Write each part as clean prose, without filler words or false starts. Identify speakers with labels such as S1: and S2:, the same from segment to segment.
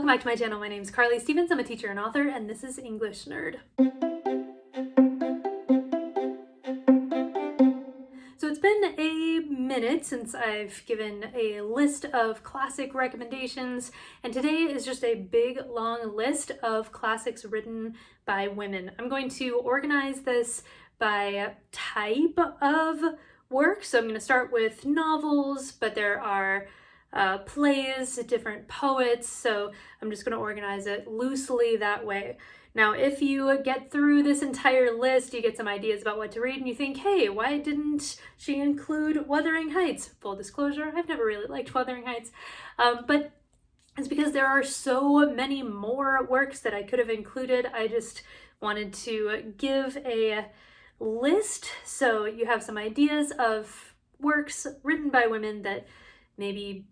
S1: Welcome back to my channel. My name is Carly Stevens. I'm a teacher and author, and this is English Nerd. So it's been a minute since I've given a list of classic recommendations, and today is just a big long list of classics written by women. I'm going to organize this by type of work. So I'm going to start with novels, but there are plays, different poets, so I'm just going to organize it loosely that way. Now, if you get through this entire list, you get some ideas about what to read, and you think, hey, why didn't she include Wuthering Heights? Full disclosure, I've never really liked Wuthering Heights, but it's because there are so many more works that I could have included. I just wanted to give a list so you have some ideas of works written by women that maybe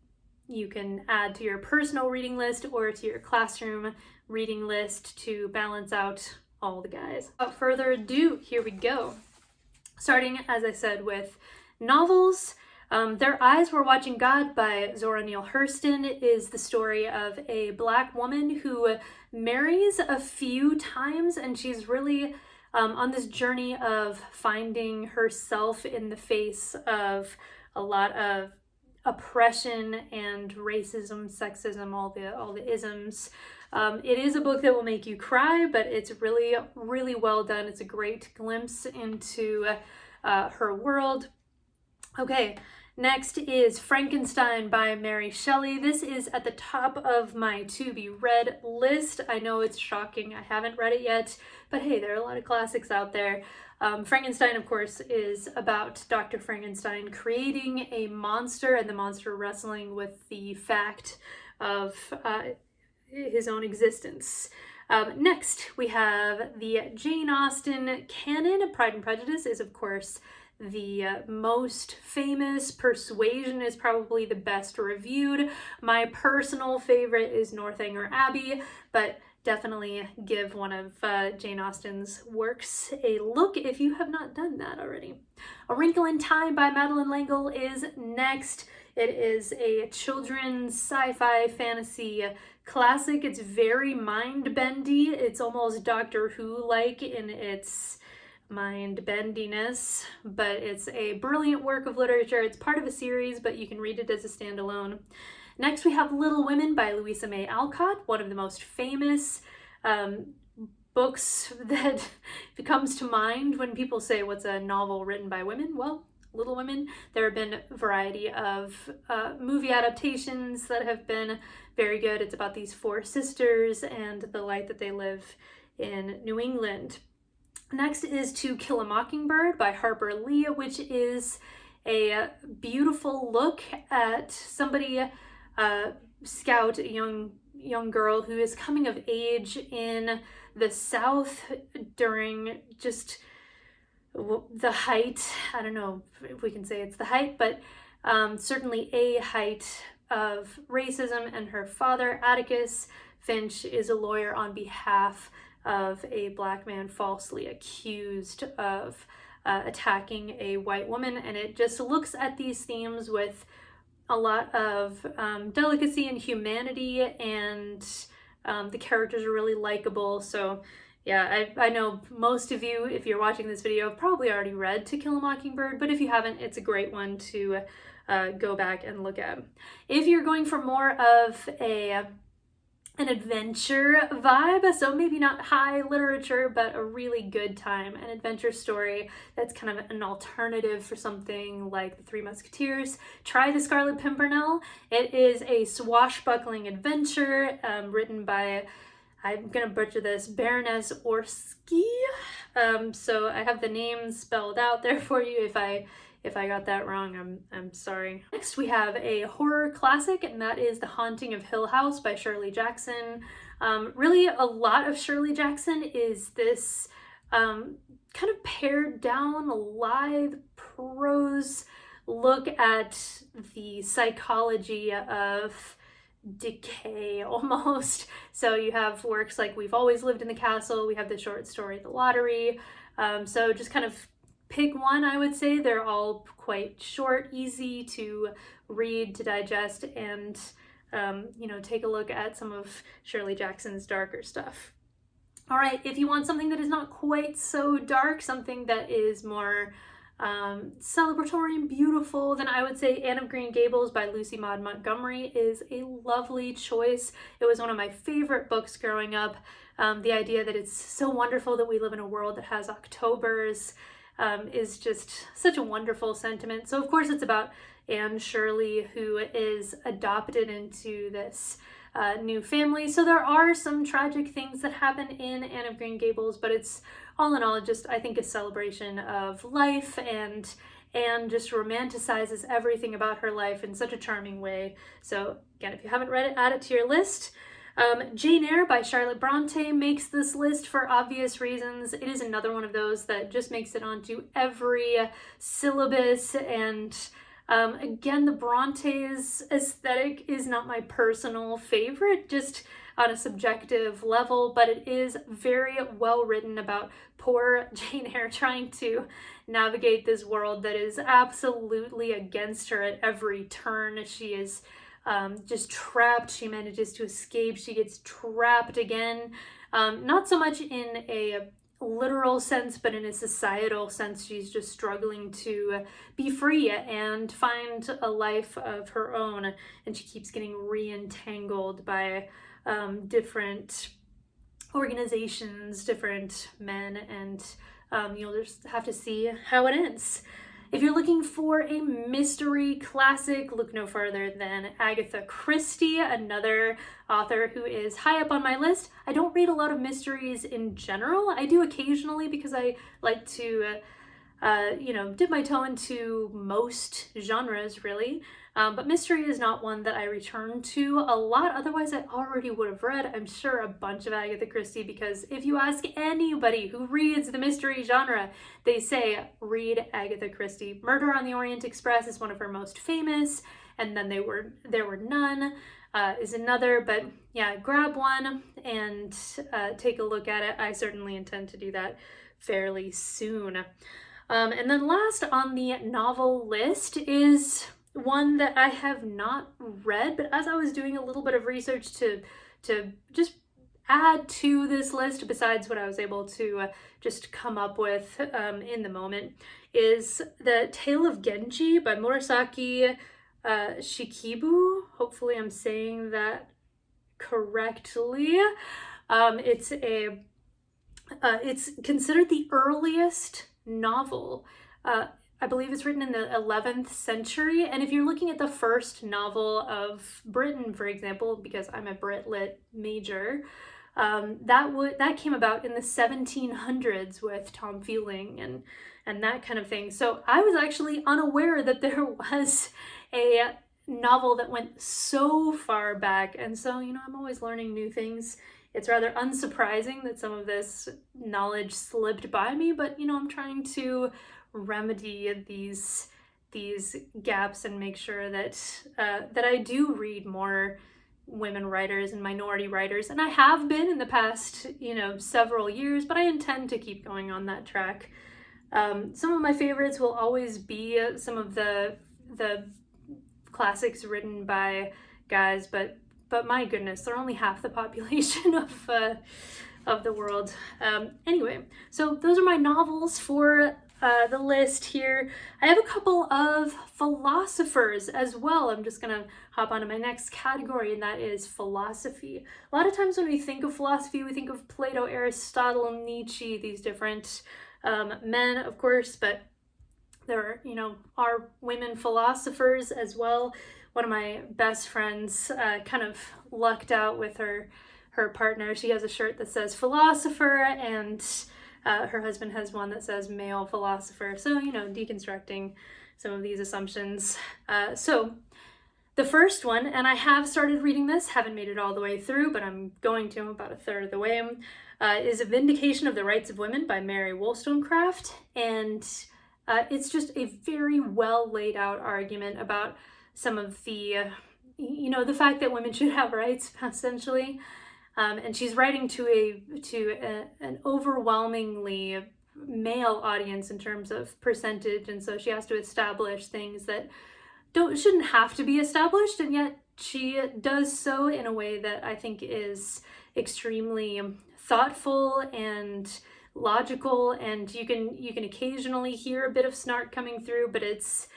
S1: you can add to your personal reading list or to your classroom reading list to balance out all the guys. Without further ado, here we go. Starting, as I said, with novels. Their Eyes Were Watching God by Zora Neale Hurston is the story of a Black woman who marries a few times, and she's really on this journey of finding herself in the face of a lot of oppression and racism, sexism, all the isms. It is a book that will make you cry, but it's really well done. It's a great glimpse into her world. Okay, next is Frankenstein by Mary Shelley. This is at the top of my to be read list. I know it's shocking, I haven't read it yet, but hey, there are a lot of classics out there. Frankenstein, of course, is about Dr. Frankenstein creating a monster and the monster wrestling with the fact of his own existence. Next, we have the Jane Austen canon. Pride and Prejudice is, of course, the most famous. Persuasion is probably the best reviewed. My personal favorite is Northanger Abbey, but definitely give one of Jane Austen's works a look if you have not done that already. A Wrinkle in Time by Madeline Langle is next. It is a children's sci-fi fantasy classic. It's very mind-bendy. It's almost Doctor Who-like in its mind-bendiness, but it's a brilliant work of literature. It's part of a series, but you can read it as a standalone. Next, we have Little Women by Louisa May Alcott, one of the most famous books that comes to mind when people say, what's a novel written by women? Well, Little Women. There have been a variety of movie adaptations that have been very good. It's about these four sisters and the life that they live in New England. Next is To Kill a Mockingbird by Harper Lee, which is a beautiful look at somebody, Scout, a young girl who is coming of age in the South during just the height, I don't know if we can say it's the height, but certainly a height of racism, and her father, Atticus Finch, is a lawyer on behalf of a Black man falsely accused of attacking a white woman, and it just looks at these themes with a lot of delicacy and humanity, and the characters are really likable. So yeah, I know most of you, if you're watching this video, have probably already read To Kill a Mockingbird, but if you haven't, it's a great one to go back and look at. If you're going for more of an adventure vibe, so maybe not high literature, but a really good time, an adventure story that's kind of an alternative for something like The Three Musketeers, try The Scarlet Pimpernel. It is a swashbuckling adventure written by, I'm gonna butcher this, Baroness Orczy. So I have the name spelled out there for you. If I got that wrong, I'm sorry. Next, we have a horror classic, and that is The Haunting of Hill House by Shirley Jackson. Really, a lot of Shirley Jackson is this kind of pared down, lithe prose look at the psychology of decay almost. So you have works like We've Always Lived in the Castle, we have the short story The Lottery. So just kind of pick one, I would say. They're all quite short, easy to read, to digest, and take a look at some of Shirley Jackson's darker stuff. All right, if you want something that is not quite so dark, something that is more celebratory and beautiful, then I would say Anne of Green Gables by Lucy Maud Montgomery is a lovely choice. It was one of my favorite books growing up. The idea that it's so wonderful that we live in a world that has Octobers is just such a wonderful sentiment. So of course it's about Anne Shirley, who is adopted into this new family. So there are some tragic things that happen in Anne of Green Gables, but it's all in all just, I think, a celebration of life, and Anne just romanticizes everything about her life in such a charming way. So again, if you haven't read it, add it to your list. Jane Eyre by Charlotte Bronte makes this list for obvious reasons. It is another one of those that just makes it onto every syllabus, and again, the Bronte's aesthetic is not my personal favorite, just on a subjective level, but it is very well written about poor Jane Eyre trying to navigate this world that is absolutely against her at every turn. She is just trapped. She manages to escape. She gets trapped again. Not so much in a literal sense, but in a societal sense. She's just struggling to be free and find a life of her own, and she keeps getting re-entangled by different organizations, different men, and you'll just have to see how it ends. If you're looking for a mystery classic, look no further than Agatha Christie, another author who is high up on my list. I don't read a lot of mysteries in general. I do occasionally because I like to, dip my toe into most genres, really. But mystery is not one that I return to a lot. Otherwise, I already would have read, I'm sure, a bunch of Agatha Christie, because if you ask anybody who reads the mystery genre, they say, read Agatha Christie. Murder on the Orient Express is one of her most famous, and then There Were None is another, but yeah, grab one and take a look at it. I certainly intend to do that fairly soon. And then last on the novel list is one that I have not read, but as I was doing a little bit of research to just add to this list, besides what I was able to just come up with in the moment, is the Tale of Genji by Murasaki Shikibu. Hopefully I'm saying that correctly. It's considered the earliest novel. I believe it's written in the 11th century, and if you're looking at the first novel of Britain, for example, because I'm a Brit Lit major, that came about in the 1700s with Tom Fielding and that kind of thing. So I was actually unaware that there was a novel that went so far back, and so, I'm always learning new things. It's rather unsurprising that some of this knowledge slipped by me, but I'm trying to remedy these gaps and make sure that I do read more women writers and minority writers, and I have been in the past several years, but I intend to keep going on that track. Some of my favorites will always be some of the classics written by guys, but my goodness, they're only half the population of the world. Anyway, so those are my novels for the list here. I have a couple of philosophers as well. I'm just gonna hop onto my next category, and that is philosophy. A lot of times when we think of philosophy, we think of Plato, Aristotle, Nietzsche, these different men, of course, but there are women philosophers as well. One of my best friends kind of lucked out with her partner. She has a shirt that says philosopher, and her husband has one that says male philosopher. So, deconstructing some of these assumptions. So the first one, and I have started reading this, haven't made it all the way through, but I'm going to about a third of the way, is A Vindication of the Rights of Women by Mary Wollstonecraft. And it's just a very well laid out argument about some of the, the fact that women should have rights, essentially. And she's writing to an overwhelmingly male audience in terms of percentage, and so she has to establish things that shouldn't have to be established, and yet she does so in a way that I think is extremely thoughtful and logical, and you can occasionally hear a bit of snark coming through, but it's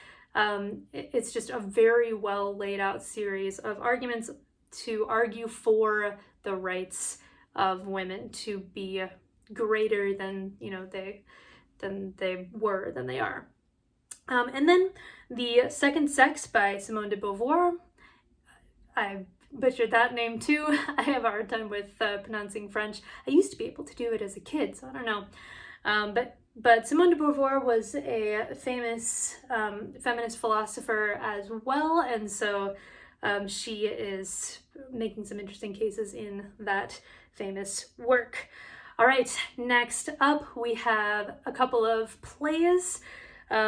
S1: just a very well laid out series of arguments to argue for the rights of women to be greater than they are. And then The Second Sex by Simone de Beauvoir. I butchered that name too. I have a hard time with pronouncing French. I used to be able to do it as a kid, so I don't know. But Simone de Beauvoir was a famous feminist philosopher as well, and so she is making some interesting cases in that famous work. All right, next up we have a couple of plays.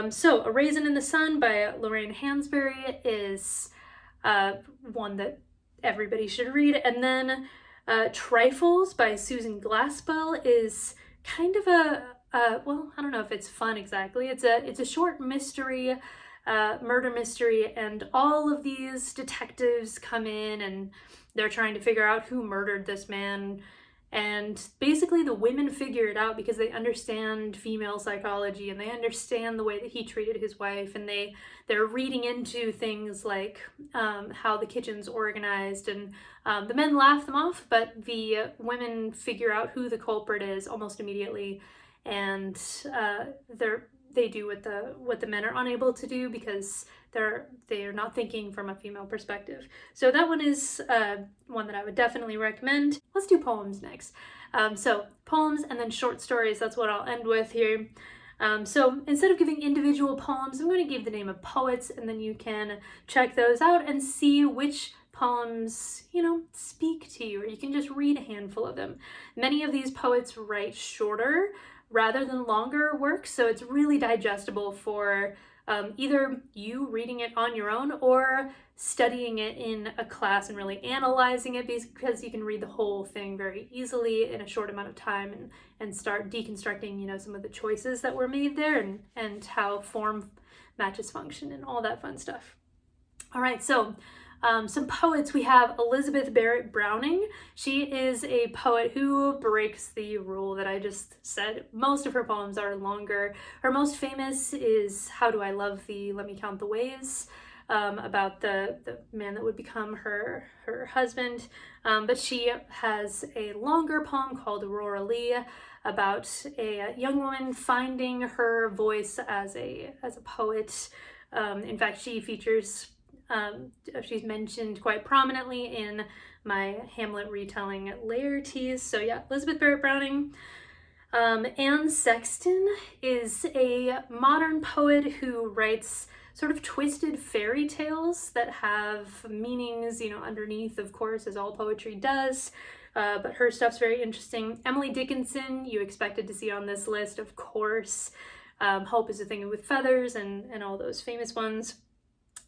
S1: So A Raisin in the Sun by Lorraine Hansberry is one that everybody should read. And then Trifles by Susan Glaspell is kind of well, I don't know if it's fun exactly. It's a short mystery, murder mystery, and all of these detectives come in and they're trying to figure out who murdered this man. And basically the women figure it out because they understand female psychology and they understand the way that he treated his wife, and they're reading into things like how the kitchen's organized, and the men laugh them off, but the women figure out who the culprit is almost immediately, and they do what the men are unable to do because they're not thinking from a female perspective. So that one is one that I would definitely recommend. Let's do poems next. So poems and then short stories, that's what I'll end with here. So instead of giving individual poems, I'm going to give the name of poets, and then you can check those out and see which poems, speak to you, or you can just read a handful of them. Many of these poets write shorter rather than longer works, so it's really digestible for either you reading it on your own or studying it in a class and really analyzing it, because you can read the whole thing very easily in a short amount of time and start deconstructing, some of the choices that were made there and how form matches function and all that fun stuff. All right, so some poets. We have Elizabeth Barrett Browning. She is a poet who breaks the rule that I just said. Most of her poems are longer. Her most famous is How Do I Love Thee, Let Me Count the Ways, about the man that would become her husband. But she has a longer poem called Aurora Lee about a young woman finding her voice as a poet. In fact, she features she's mentioned quite prominently in my Hamlet retelling Laertes. So yeah, Elizabeth Barrett Browning. Anne Sexton is a modern poet who writes sort of twisted fairy tales that have meanings, underneath, of course, as all poetry does. But her stuff's very interesting. Emily Dickinson, you expected to see on this list, of course. Hope is a Thing with Feathers and all those famous ones.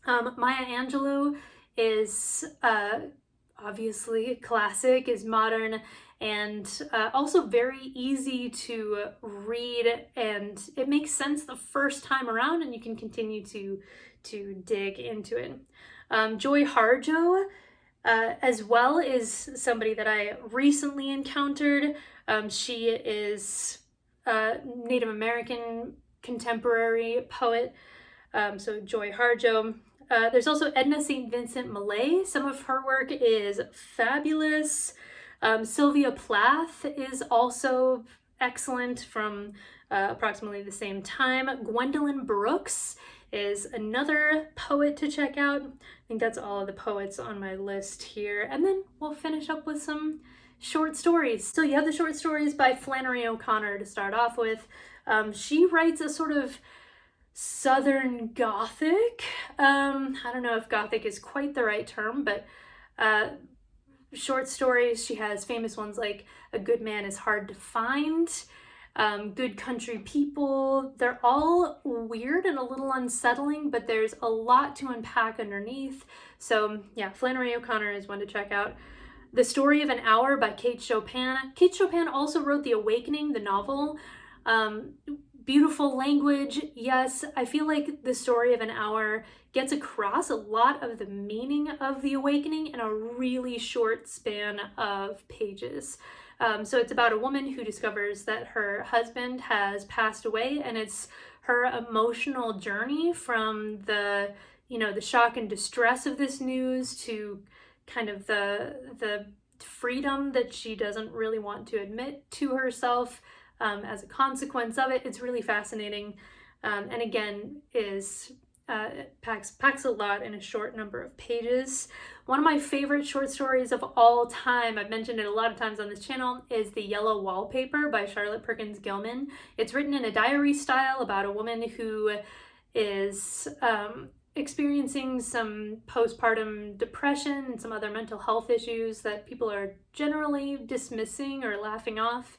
S1: Maya Angelou is obviously classic, is modern, and also very easy to read, and it makes sense the first time around, and you can continue to dig into it. Joy Harjo as well is somebody that I recently encountered. She is a Native American contemporary poet, so Joy Harjo. There's also Edna St. Vincent Millay. Some of her work is fabulous. Sylvia Plath is also excellent from approximately the same time. Gwendolyn Brooks is another poet to check out. I think that's all of the poets on my list here. And then we'll finish up with some short stories. So you have the short stories by Flann OConnor to start off with. She writes a sort of Southern Gothic. I don't know if Gothic is quite the right term, but short stories. She has famous ones like A Good Man is Hard to Find, Good Country People. They're all weird and a little unsettling, but there's a lot to unpack underneath. So yeah, Flannery O'Connor is one to check out. The Story of an Hour by Kate Chopin. Kate Chopin also wrote The Awakening, the novel. Beautiful language, yes. I feel like the story of an hour gets across a lot of the meaning of the awakening in a really short span of pages. So it's about a woman who discovers that her husband has passed away, and it's her emotional journey from the shock and distress of this news to kind of the freedom that she doesn't really want to admit to herself as a consequence of it. It's really fascinating, and again packs a lot in a short number of pages. One of my favorite short stories of all time, I've mentioned it a lot of times on this channel, is The Yellow Wallpaper by Charlotte Perkins Gilman. It's written in a diary style about a woman who is experiencing some postpartum depression and some other mental health issues that people are generally dismissing or laughing off.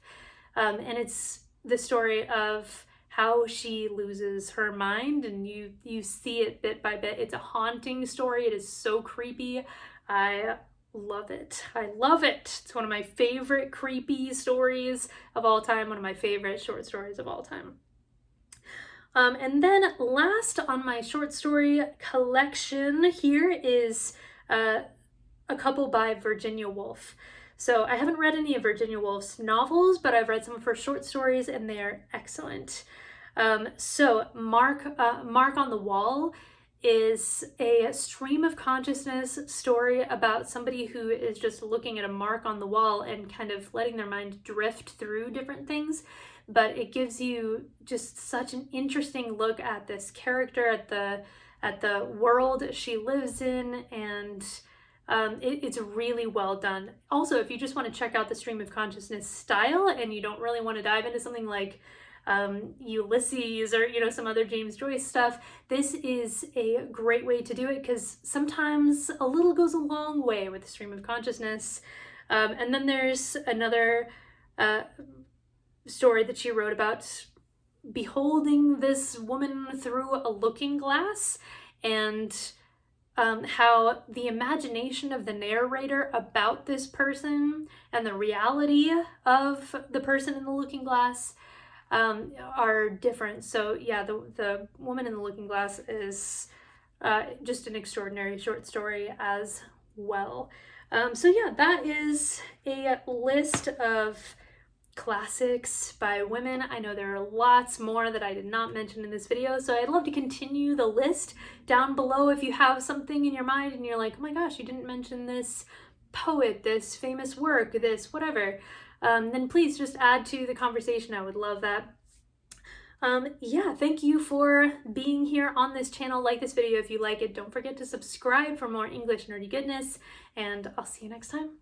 S1: And it's the story of how she loses her mind, and you see it bit by bit. It's a haunting story. It is so creepy. I love it. I love it. It's one of my favorite creepy stories of all time, one of my favorite short stories of all time. And then last on my short story collection here is a couple by Virginia Woolf. So I haven't read any of Virginia Woolf's novels, but I've read some of her short stories, and they're excellent. So Mark on the Wall is a stream of consciousness story about somebody who is just looking at a mark on the wall and kind of letting their mind drift through different things. But it gives you just such an interesting look at this character, at the world she lives in, and it's really well done. Also, if you just want to check out the stream of consciousness style and you don't really want to dive into something like Ulysses or some other James Joyce stuff, this is a great way to do it, because sometimes a little goes a long way with the stream of consciousness. And then there's another story that she wrote about beholding this woman through a looking glass, and how the imagination of the narrator about this person and the reality of the person in the looking glass are different. So yeah, the woman in the looking glass is just an extraordinary short story as well. So yeah, that is a list of classics by women. I know there are lots more that I did not mention in this video, so I'd love to continue the list down below. If you have something in your mind and you're like, oh my gosh, you didn't mention this poet, this famous work, this whatever, then please just add to the conversation. I would love that. Yeah, thank you for being here on this channel. Like this video if you like it. Don't forget to subscribe for more English nerdy goodness, and I'll see you next time.